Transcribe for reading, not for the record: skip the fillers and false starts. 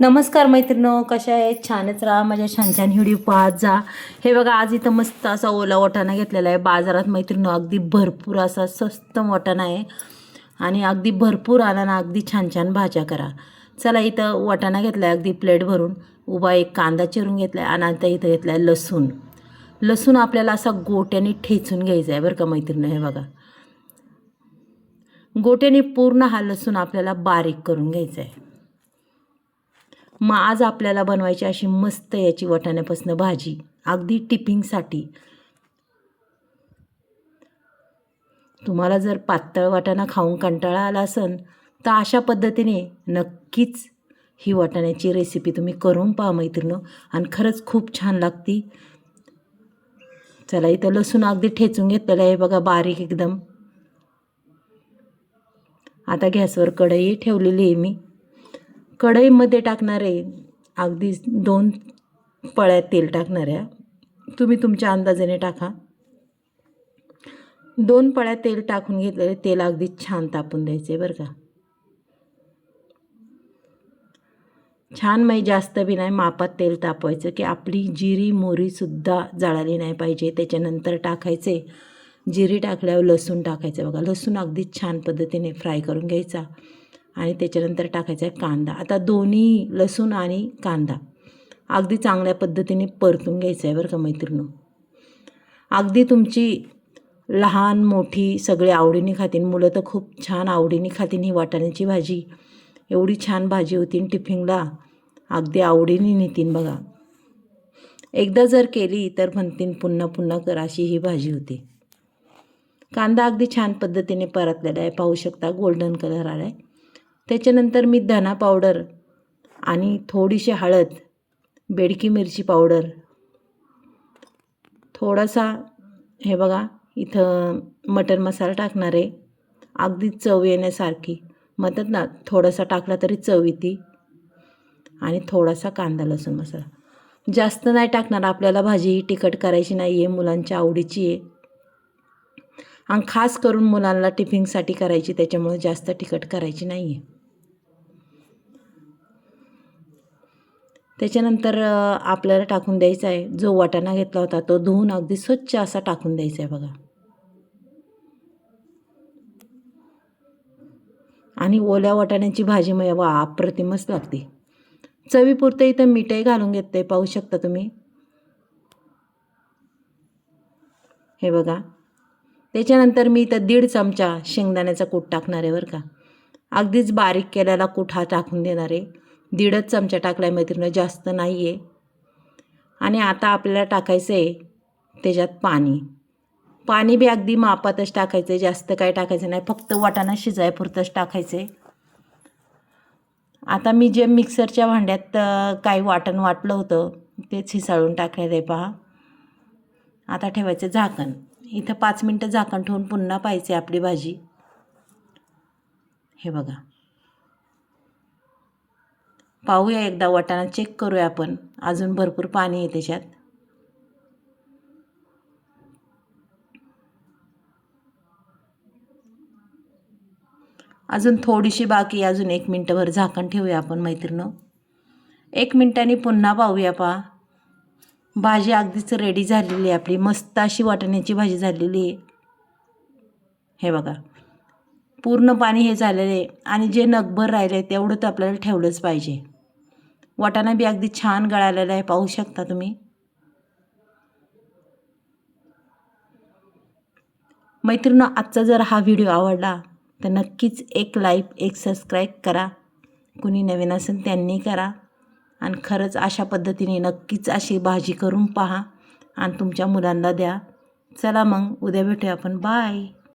नमस्कार मैत्रिणो, कशा आहेत? छानच राहा, माझ्या छान छान व्हिडिओ पाहत जा. हे बघा, आज इथं मस्त असा ओला वाटाणा घेतलेला आहे बाजारात मैत्रिणो. अगदी भरपूर असा स्वस्त वाटाणा आहे आणि अगदी भरपूर आला ना, अगदी छान छान भाज्या करा. चला, इथं वाटाणा घेतला आहे अगदी प्लेट भरून. उभा एक कांदा चिरून घेतला आहे आणि आता इथं घेतला आहे लसूण. लसूण आपल्याला असा गोट्याने ठेचून घ्यायचा आहे बरं का मैत्रिणो. हे बघा, गोट्याने पूर्ण हा लसूण आपल्याला बारीक करून घ्यायचा आहे. मग आज आपल्याला बनवायची अशी मस्त याची वाटाण्यापासून भाजी, अगदी टिफिनसाठी. तुम्हाला जर पातळ वाटाणा खाऊन कंटाळा आला असेल तर अशा पद्धतीने नक्कीच ही वाटाण्याची रेसिपी तुम्ही करून पहा मैत्रिणो, आणि खरंच खूप छान लागती. चला, इथं लसूण अगदी ठेचून घेतलेलं आहे बघा, बारीक एकदम. आता गॅसवर कढई ठेवलेली आहे मी. कढईमध्ये टाकणार आहे अगदी 2 पळ्या तेल टाकणार आहे. तुम्ही तुमच्या अंदाजाने टाका. 2 पळ्या तेल टाकून घेतलेले. तेल अगदी छान तापून द्यायचं आहे बरं का. छान, म्हणजे जास्त बी नाही, मापात तेल तापवायचं की आपली जिरी मोहरीसुद्धा जळाली नाही पाहिजे. त्याच्यानंतर टाकायचे जिरी, टाकल्यावर लसूण टाकायचं बघा. लसूण अगदी छान पद्धतीने फ्राय करून घ्यायचा आणि त्याच्यानंतर टाकायचा आहे कांदा. आता दोन्ही लसूण आणि कांदा अगदी चांगल्या पद्धतीने परतून घ्यायचं आहे बरं का मैत्रिणो. अगदी तुमची लहान मोठी सगळे आवडीने खातील. मुलं तर खूप छान आवडीने खातील ही वाटाण्याची भाजी. एवढी छान भाजी होती, टिफिनला अगदी आवडीने नेतीन बघा. एकदा जर केली तर म्हणतीन पुन्हा पुन्हा कर, अशी ही भाजी होती. कांदा अगदी छान पद्धतीने परतलेला आहे, पाहू शकता गोल्डन कलर आला आहे. त्याच्यानंतर मी धना पावडर आणि थोडीशी हळद, बेडकी मिरची पावडर, थोडासा हे बघा इथं मटन मसाला टाकणार आहे. अगदी चव येण्यासारखी म्हणतात ना, थोडासा टाकला तरी चव येते. आणि थोडासा कांदा लसूण मसाला, जास्त नाही टाकणार. आपल्याला भाजी ही तिखट करायची नाही आहे, मुलांच्या आवडीची आहे आणि खास करून मुलांना टिफिनसाठी करायची, त्याच्यामुळे जास्त तिखट करायची नाही आहे. त्याच्यानंतर आपल्याला टाकून द्यायचा आहे जो वाटाणा घेतला होता तो धुवून अगदी स्वच्छ असा टाकून द्यायचा आहे बघा. आणि ओल्या वाटाण्याची भाजी मग अप्रतिमच लागते. चवीपुरतं इथं मीठही घालून घेते, पाहू शकता तुम्ही. हे बघा, त्याच्यानंतर मी इथं 1.5 चमचा शेंगदाण्याचा कूट टाकणार आहे बरं का. अगदीच बारीक केलेला कूट हा टाकून देणार आहे. 1.5 चमचा टाकला आहे मैत्रिणी, जास्त नाही आहे. आणि आता आपल्याला टाकायचं आहे त्याच्यात पाणी. पाणी बी अगदी मापातच टाकायचं आहे, जास्त काय टाकायचं नाही, फक्त वाटाणा शिजायपुरतंच टाकायचं आहे. आता मी जे मिक्सरच्या भांड्यात काही वाटण वाटलं होतं तेच हिसाळून टाकायचं आहे पहा. आता ठेवायचं झाकण. इथं 5 मिनटं झाकण ठेवून पुन्हा पाहायची आपली भाजी. हे बघा, पाहूया एकदा वाटाणा चेक करूया आपण. अजून भरपूर पाणी आहे त्याच्यात. अजून थोडीशी बाकी, अजून 1 मिनटभर झाकण ठेवूया आपण मैत्रिणो. 1 मिनटाने पुन्हा पाहूया पहा. भाजी अगदीच रेडी झालेली आहे आपली. मस्त अशी वाटाण्याची भाजी झालेली आहे. हे बघा, पूर्ण पाणी हे झालेलं आहे आणि जे नगभर राहिले आहे तेवढं तर आपल्याला ठेवलंच पाहिजे. वाटाणा बी अगदी छान गळालेला आहे, पाहू शकता तुम्ही. मैत्रिणो, आजचा जर हा व्हिडिओ आवडला तर नक्कीच एक लाईक, एक सबस्क्राईब करा. कुणी नवीन असेल त्यांनी करा. आणि खरंच अशा पद्धतीने नक्कीच अशी भाजी करून पहा आणि तुमच्या मुलांना द्या. चला मग, उद्या भेटूया आपण. बाय.